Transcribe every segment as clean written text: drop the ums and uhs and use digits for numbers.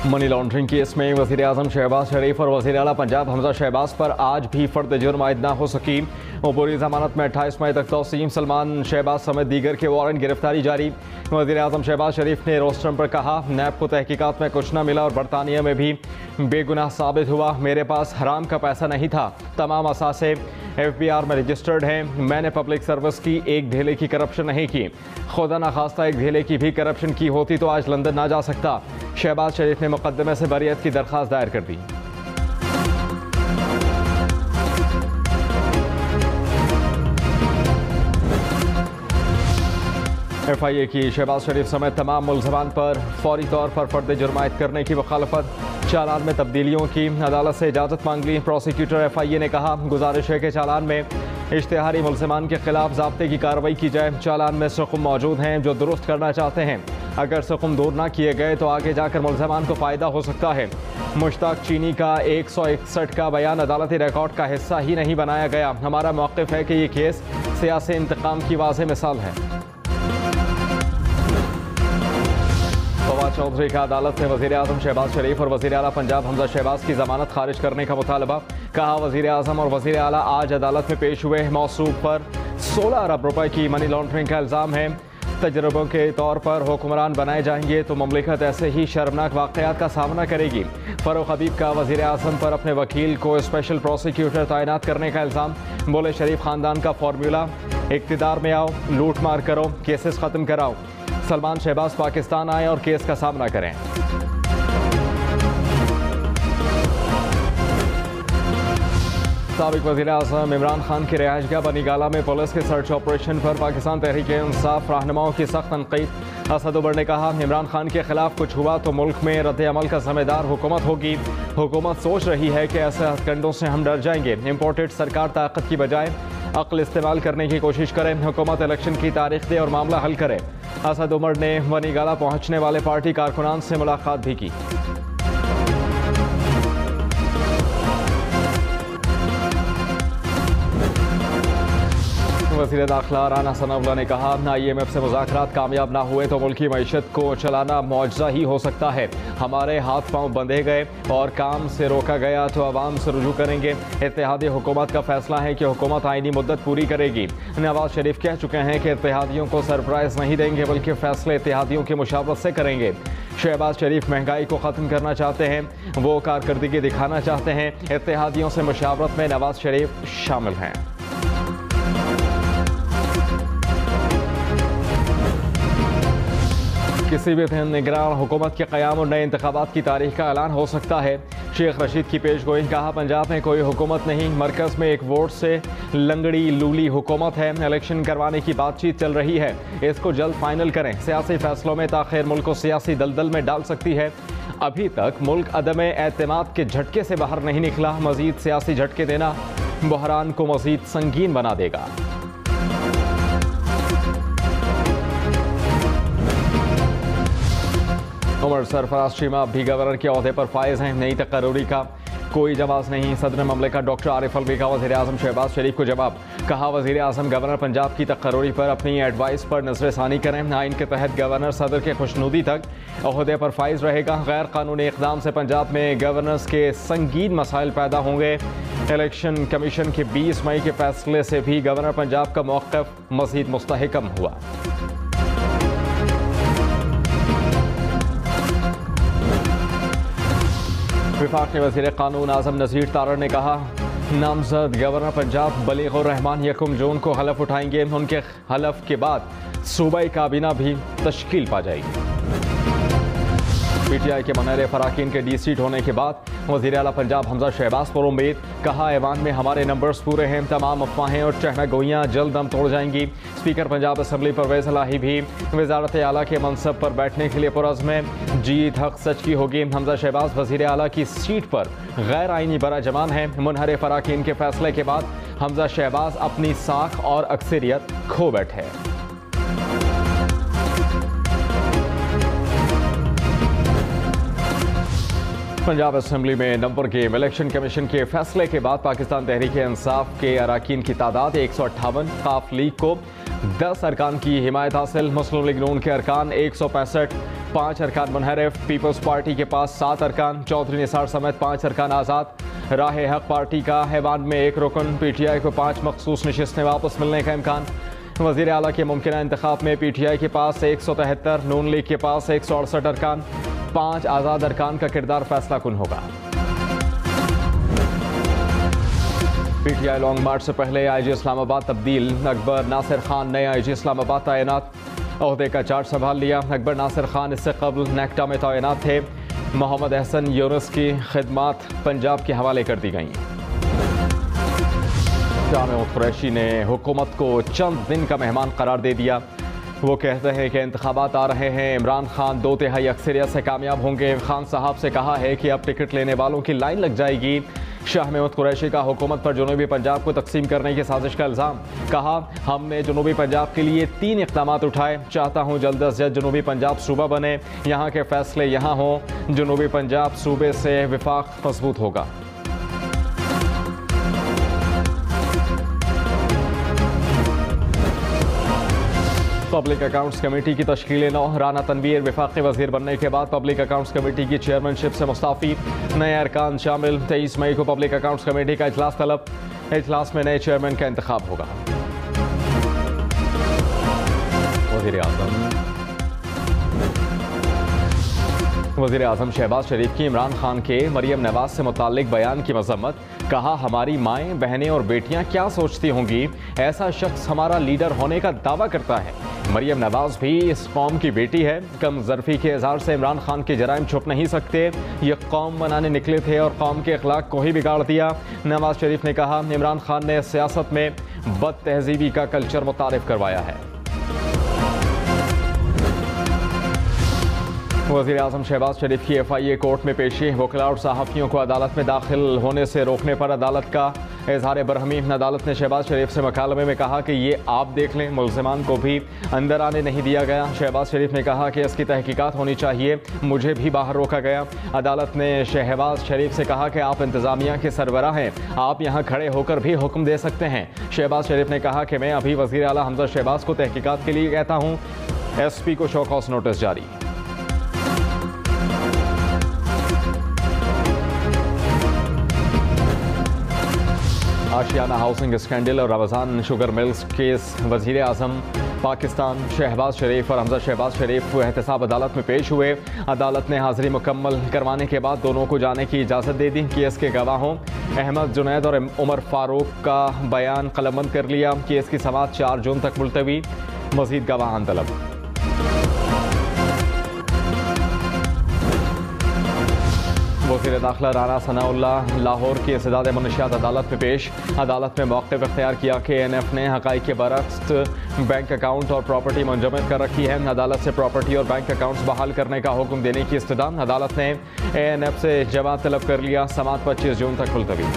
Money laundering case में वज़ीर आज़म शहबाज शरीफ और वज़ीर आला पंजाब हमजा शहबाज पर आज भी फर्द जुर्म आयद ना हो सकी। पूरी जमानत में 28 मई तक तौसीम सलमान शहबाज समेत दीगर के वारंट गिरफ्तारी जारी। वज़ीर आज़म शहबाज शरीफ ने रोस्टरम पर कहा, नैब को तहकीकात में कुछ न मिला और बरतानिया में भी बेगुनाह साबित हुआ। मेरे पास हराम का पैसा नहीं था। तमाम असासे FBR में रजिस्टर्ड हैं। मैंने पब्लिक सर्विस की एक धेले की करप्शन नहीं की। खुदा न खास्ता एक धेले की भी करप्शन की होती तो आज लंदन ना जा सकता। शहबाज शरीफ ने मुकदमे से बरियत की दरख्वास्त दायर कर दी। FIA की शहबाज शरीफ समेत तमाम मुलजमान पर फौरी तौर पर फर्द जुर्मायत करने की वकालत। चालान में तब्दीलियों की अदालत से इजाज़त मांग ली। प्रोसिक्यूटर FIA ने कहा, गुजारिश है कि चालान में इश्तिहारी मुलजमान के खिलाफ ज़ाब्ते की कार्रवाई की जाए। चालान में सुकुम मौजूद हैं जो दुरुस्त करना चाहते हैं। अगर सुकुम दूर ना किए गए तो आगे जाकर मुलजमान को फ़ायदा हो सकता है। मुश्ताक चीनी का 161 का बयान अदालती रिकॉर्ड का हिस्सा ही नहीं बनाया गया। हमारा मौक़िफ़ है कि ये केस सियासी इंतकाम की वाज़ेह मिसाल है। फवाद चौधरी का अदालत से वज़ीर आज़म शहबाज शरीफ और वज़ीर आला पंजाब हमजा शहबाज की ज़मानत खारिज करने का मुतालबा। कहा, वज़ीर आज़म और वज़ीर आला आज अदालत में पेश हुए। मौसूफ पर 16 अरब रुपए की मनी लॉन्ड्रिंग का इल्ज़ाम है। तजर्बों के तौर पर हुक्मरान बनाए जाएंगे तो ममलिकत ऐसे ही शर्मनाक वाक़यात का सामना करेगी। फ़ारूक हबीब का वज़ीर आज़म पर अपने वकील को स्पेशल प्रोसिक्यूटर तैनात करने का इल्ज़ाम। बोले, शरीफ ख़ानदान का फार्मूला, इक़्तिदार में आओ, लूट मार करो, केसेस ख़त्म कराओ। सलमान शहबाज पाकिस्तान आए और केस का सामना करें। साबिक़ वज़ीर आज़म इमरान खान की रिहाइशगाह बनीगाला में पुलिस के सर्च ऑपरेशन पर पाकिस्तान तहरीक-ए-इंसाफ रहनुमाओं की सख्त तनक़ीद। असद उमर ने कहा, इमरान खान के खिलाफ कुछ हुआ तो मुल्क में रद्द-ए-अमल का ज़िम्मेदार हुकूमत होगी। हुकूमत सोच रही है कि ऐसे हथकंडों से हम डर जाएंगे। इम्पोर्टेड सरकार ताकत की बजाय अक्ल इस्तेमाल करने की कोशिश करें। हुकूमत इलेक्शन की तारीख दे और मामला हल करे। असद उमर ने बनीगाला पहुंचने वाले पार्टी कारकुनान से मुलाकात भी की। वज़ीर दाखिला राना सनाउल्लाह ने कहा, IMF से मुज़ाकरात कामयाब ना हुए तो मुल्की मईशत को चलाना मौजज़ा ही हो सकता है। हमारे हाथ पांव बंधे गए और काम से रोका गया तो आवाम से रुजू करेंगे। इत्तेहादी हुकूमत का फैसला है कि हुकूमत आईनी मुद्दत पूरी करेगी। नवाज शरीफ कह चुके हैं कि इत्तेहादियों को सरप्राइज़ नहीं देंगे बल्कि फैसले इत्तेहादियों की मुशावरत से करेंगे। शहबाज शरीफ महंगाई को ख़त्म करना चाहते हैं, वो कारकर्दगी दिखाना चाहते हैं। इत्तेहादियों से मुशावरत में नवाज शरीफ शामिल हैं। किसी भी दिन निगरान हुकूमत के क़याम और नए इंतखाबात की तारीख का ऐलान हो सकता है। शेख रशीद की पेशगोई। कहा, पंजाब में कोई हुकूमत नहीं, मरकज़ में एक वोट से लंगड़ी लूली हुकूमत है। इलेक्शन करवाने की बातचीत चल रही है, इसको जल्द फाइनल करें। सियासी फैसलों में ताख़ीर मुल्क को सियासी दलदल में डाल सकती है। अभी तक मुल्क अदम एतमाद के झटके से बाहर नहीं निकला। मज़ीद सियासी झटके देना बहरान को मज़ीद संगीन बना देगा। उमर सरफराज चीमा भी गवर्नर के ओहदे पर फायज हैं। नई तकर्री का कोई जवाब नहीं। सदर ममलिकत डॉक्टर आरिफ अलवी का वज़ीर आज़म शहबाज शरीफ को जवाब। कहा, वज़ीर आज़म गवर्नर पंजाब की तकर्री पर अपनी एडवाइस पर नज़रसानी करें। आइन के तहत गवर्नर सदर के खुशनुदी तक ओहदे पर फायज रहेगा। गैर कानूनी इक़दाम से पंजाब में गवर्नर्स के संगीन मसाइल पैदा होंगे। इलेक्शन कमीशन के 20 मई के फैसले से भी गवर्नर पंजाब का मौक़िफ़ मज़ीद मुस्तहकम हुआ। वफाकी वज़ीर क़ानून आज़म नज़ीर तारड़ ने कहा, नामज़द गवर्नर पंजाब बलीग़ुर रहमान 1 जून को हलफ उठाएंगे। उनके हलफ के बाद सूबाई काबीना भी तश्कील पा जाएगी। PTI के मनहरे फ़राकीन के D-सीट होने के बाद वज़ीर आला पंजाब हमजा शहबाज पर उम्मीद। कहा, ऐवान में हमारे नंबर्स पूरे हैं। तमाम अफवाहें और चहना गोइयाँ जल्द दम तोड़ जाएंगी। स्पीकर पंजाब असम्बली परवेज़ इलाही भी वज़ारत आला के मनसब पर बैठने के लिए पुरज़्म है। जीत हक सच की होगी। हमजा शहबाज वज़ीर आला की सीट पर गैर आइनी बराजमान है। मुनहरे फ़राकीन के फैसले के बाद हमजा शहबाज अपनी साख और अक्सरियत खो बैठे। पंजाब असम्बली में नंबर गेम। इलेक्शन कमीशन के फैसले के बाद पाकिस्तान तहरीक-ए-इंसाफ के अरकान की तादाद 158। काफ लीग को 10 अरकान की हिमायत हासिल। मुस्लिम लीग नून के अरकान 165। 5 अरकान मुनहरिफ। पीपल्स पार्टी के पास 7 अरकान, चौधरी निसार समेत 5 अरकान आज़ाद। राह हक पार्टी का हैवान में 1 रुकन। PTI को 5 मखसूस नशिस्तें वापस मिलने का इम्कान। वज़ीर आला के मुमकिन इंतखाब में PTI के पास 173, नून लीग के पास 168 अरकान। 5 आज़ाद अरकान का किरदार फैसला कुन होगा। PTI लॉन्ग मार्च से पहले IG इस्लामाबाद तब्दील। अकबर नासिर खान नए IG इस्लामाबाद तैनात। ओहदे का चार्ज संभाल लिया। अकबर नासिर खान इससे कबल नेक्टा में तैनात थे। मोहम्मद अहसन यूनुस की खिदमात पंजाब के हवाले कर दी गई। जामिया कुरैशी ने हुकूमत को चंद दिन का मेहमान करार दे दिया। वो कहते हैं कि इंतखाबात आ रहे हैं, इमरान खान 2 तिहाई अक्सरियत से कामयाब होंगे। खान साहब से कहा है कि अब टिकट लेने वालों की लाइन लग जाएगी। शाह महमूद कुरैशी का हुकूमत पर जनूबी पंजाब को तकसीम करने की साजिश का इल्ज़ाम। कहा, हमने जनूबी पंजाब के लिए 3 इक़दामात उठाए। चाहता हूँ जल्द अज जल्द जनूबी पंजाब सूबा बने, यहाँ के फैसले यहाँ हों। जनूबी पंजाब सूबे से विफाक मजबूत होगा। पब्लिक अकाउंट्स कमेटी की तश्कील 9। राना तनवीर वफाकी वजीर बनने के बाद पब्लिक अकाउंट्स कमेटी की चेयरमैनशिप से मुस्ताफ़ी। नए अरकान शामिल। 23 मई को पब्लिक अकाउंट्स कमेटी का इजलास तलब। इजलास में नए चेयरमैन का इंतखाब होगा। वज़ीर आज़म शहबाज शरीफ की इमरान खान के मरियम नवाज से मुताल्लिक बयान की मजम्मत। कहा, हमारी माएँ, बहनें और बेटियां क्या सोचती होंगी, ऐसा शख्स हमारा लीडर होने का दावा करता है। मरियम नवाज भी इस कौम की बेटी है। कम ज़रफ़ी के इज़हार से इमरान खान के जराइम छुप नहीं सकते। ये कौम बनाने निकले थे और कौम के अखलाक को ही बिगाड़ दिया। नवाज शरीफ ने कहा, इमरान खान ने सियासत में बद तहजीबी का कल्चर मुतारिफ करवाया है। वज़ीर आज़म शहबाज शरीफ की FIA कोर्ट में पेशी। वकीला और सहाफ़ियों को अदालत में दाखिल होने से रोकने पर अदालत का इजहार बरहमी। अदालत ने शहबाज शरीफ से मुकालमे में कहा कि ये आप देख लें, मुल्ज़िमान को भी अंदर आने नहीं दिया गया। शहबाज शरीफ ने कहा कि इसकी तहकीकात होनी चाहिए, मुझे भी बाहर रोका गया। अदालत ने शहबाज शरीफ से कहा कि आप इंतज़ामिया के सरबराह हैं, आप यहाँ खड़े होकर भी हुक्म दे सकते हैं। शहबाज शरीफ ने कहा कि मैं अभी वज़ीर आला हमजा शहबाज को तहकीकात के लिए कहता हूँ। SP को शोकॉस नोटिस जारी। आशियाना हाउसिंग स्कैंडल और रमज़ान शुगर मिल्स केस। वज़ीर आज़म पाकिस्तान शहबाज शरीफ और हमजा शहबाज शरीफ एहतसाब अदालत में पेश हुए। अदालत ने हाज़िरी मुकम्मल करवाने के बाद दोनों को जाने की इजाज़त दे दी। केस के गवाहों अहमद जुनैद और उमर फारूक का बयान कलमबंद कर लिया। केस की समाअत 4 जून तक मुलतवी। मज़ीद गवाहान तलब। वज़ीर दाखिला राना सनाउल्लाह लाहौर की इस्तेदाद मुनशियात अदालत में पेश। अदालत में मौक़िफ़ इख्तियार किया कि ANF ने हक़ाइक़ के बरअक्स बैंक अकाउंट और प्रॉपर्टी मुंजमद कर रखी है। अदालत से प्रॉपर्टी और बैंक अकाउंट्स बहाल करने का हुक्म देने की इस्तदा। अदालत ने ANF से जवाब तलब कर लिया। समाअत 25 जून तक मुलतवी।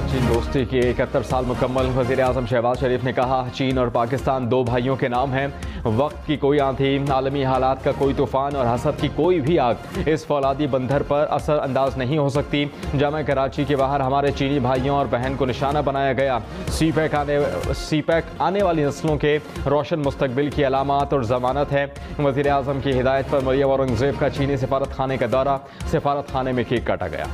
चीन दोस्ती के 71 साल मुकम्मल। वज़ीर आज़म शहबाज शरीफ ने कहा, चीन और पाकिस्तान 2 भाइयों के नाम हैं। वक्त की कोई आंधी, आलमी हालात का कोई तूफ़ान और हसद की कोई भी आग इस फौलादी बंधर पर असर अंदाज नहीं हो सकती। जामा कराची के बाहर हमारे चीनी भाइयों और बहन को निशाना बनाया गया। CPEC आने वाली नस्लों के रोशन मुस्तकबिल की अलामत और ज़मानत है। वज़ीर आज़म की हिदायत पर मरियम औरंगज़ेब का चीनी सफारत खाने का दौरा। सफारत खाने में केक काटा गया।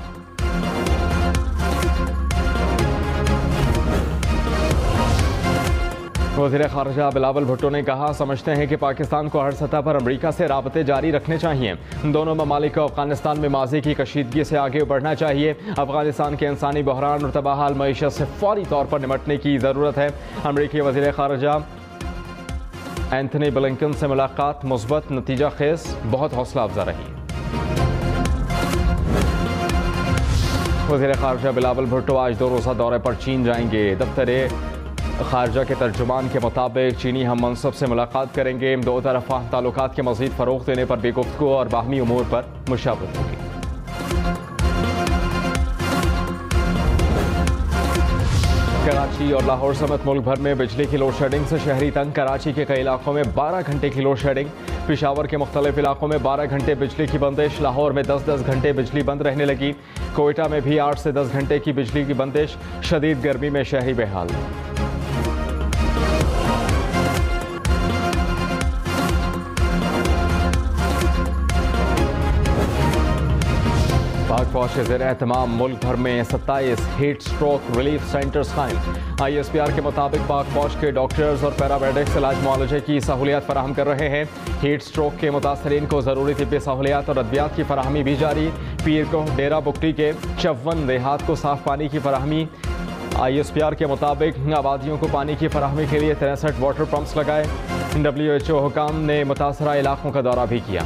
वज़ीर ख़ारिजा बिलावल भुट्टो ने कहा, समझते हैं कि पाकिस्तान को हर सतह पर अमरीका से राबते जारी रखने चाहिए। दोनों ममालिक को अफ़गानिस्तान में माजी की कशीदगी से आगे बढ़ना चाहिए। अफ़गानिस्तान के इंसानी बहरान और तबाहाल मईशत से फौरी तौर पर निपटने की ज़रूरत है। अमरीकी वज़ीर ख़ारिजा एंथनी ब्लिंकन से मुलाकात मुस्बत नतीजा खेज, बहुत हौसला अफजा रही। वज़ीर ख़ारिजा बिलावल भुट्टो आज 2 रोज़ा दौरे पर चीन जाएंगे। दफ्तर खारजा के तर्जुमान के मुताबिक चीनी हम मनसब से मुलाकात करेंगे। 2 तरफ़ा ताल्लुकात के मज़ीद फ़रोग़ देने पर भी गुफ्तगू और बाहमी उमूर पर मुशावरत होगी। कराची और लाहौर समेत मुल्क भर में बिजली की लोड शेडिंग से शहरी तंग। कराची के कई इलाकों में 12 घंटे की लोड शेडिंग। पेशावर के मुख्तलिफ इलाकों में 12 घंटे बिजली की बंदिश। लाहौर में 10-10 घंटे बिजली बंद रहने लगी। कोयटा में भी 8 से 10 घंटे की बिजली की बंदिश। शदीद गर्मी में शहरी बेहाल। पहुंचे ज़ेर एहतमाम मुल्क भर में 27 हीट स्ट्रोक रिलीफ सेंटर्स कायम। ISPR के मुताबिक पाक फौज के डॉक्टर्स और पैरामेडिक्स इलाज मुआलजे की सहूलियात फराहम कर रहे हैं। हीट स्ट्रोक के मुतासरीन को ज़रूरी तिब्बी सहूलियात और अद्वियात की फराहमी भी जारी। पीर को डेरा बुगटी के 54 देहात को साफ पानी की फराहमी। ISPR के मुताबिक आबादियों को पानी की फराहमी के लिए 63 वाटर पंप्स लगाए। WHO हुकाम ने मुतासरा इलाकों का दौरा भी किया।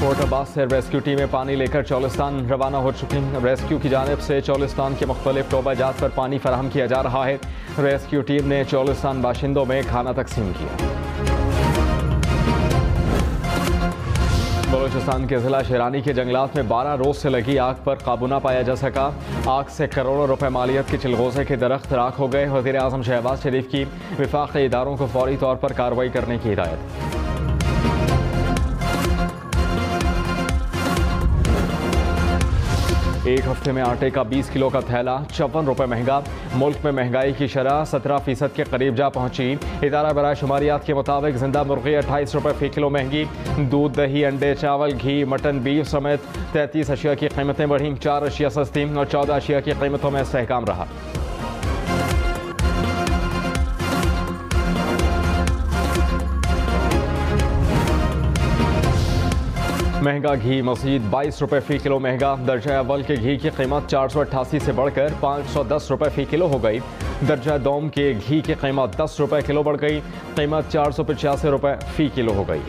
पोर्ट अब्बास से रेस्क्यू टीमें पानी लेकर चौलिस्तान रवाना हो चुकी हैं। रेस्क्यू की जानिब से चौलिस्तान के मुख्तलिफ टोबा जात पर पानी फराहम किया जा रहा है। रेस्क्यू टीम ने चौलिस्तान बाशिंदों में खाना तकसीम किया। बलूचिस्तान के ज़िला शेरानी के जंगलात में 12 रोज से लगी आग पर काबू न पाया जा सका। आग से करोड़ों रुपए मालियत के चिलगोज़े के दरख्त राख हो गए। वज़ीर आज़म शहबाज शरीफ की विफाक़ी इदारों को फौरी तौर पर कार्रवाई करने की हिदायत। एक हफ्ते में आटे का 20 किलो का थैला 54 रुपए महंगा। मुल्क में महंगाई की शरह 17% के करीब जा पहुंची। इदारा बराए शुमारियात के मुताबिक जिंदा मुर्गी 28 रुपए फी किलो महंगी। दूध, दही, अंडे, चावल, घी, मटन, बीफ समेत 33 अशिया की कीमतें बढ़ी। 4 अशिया सस्ती और 14 अशिया की कीमतों में इस्तेहकाम रहा। महंगा घी मज़ीद 22 रुपए फ़ी किलो महंगा। दर्जा अव्वल के घी की कीमत 488 से बढ़कर 510 रुपए फ़ी किलो हो गई। दर्जा दोम के घी की कीमत 10 रुपए किलो बढ़ गई। कीमत 485 रुपए फ़ी किलो हो गई।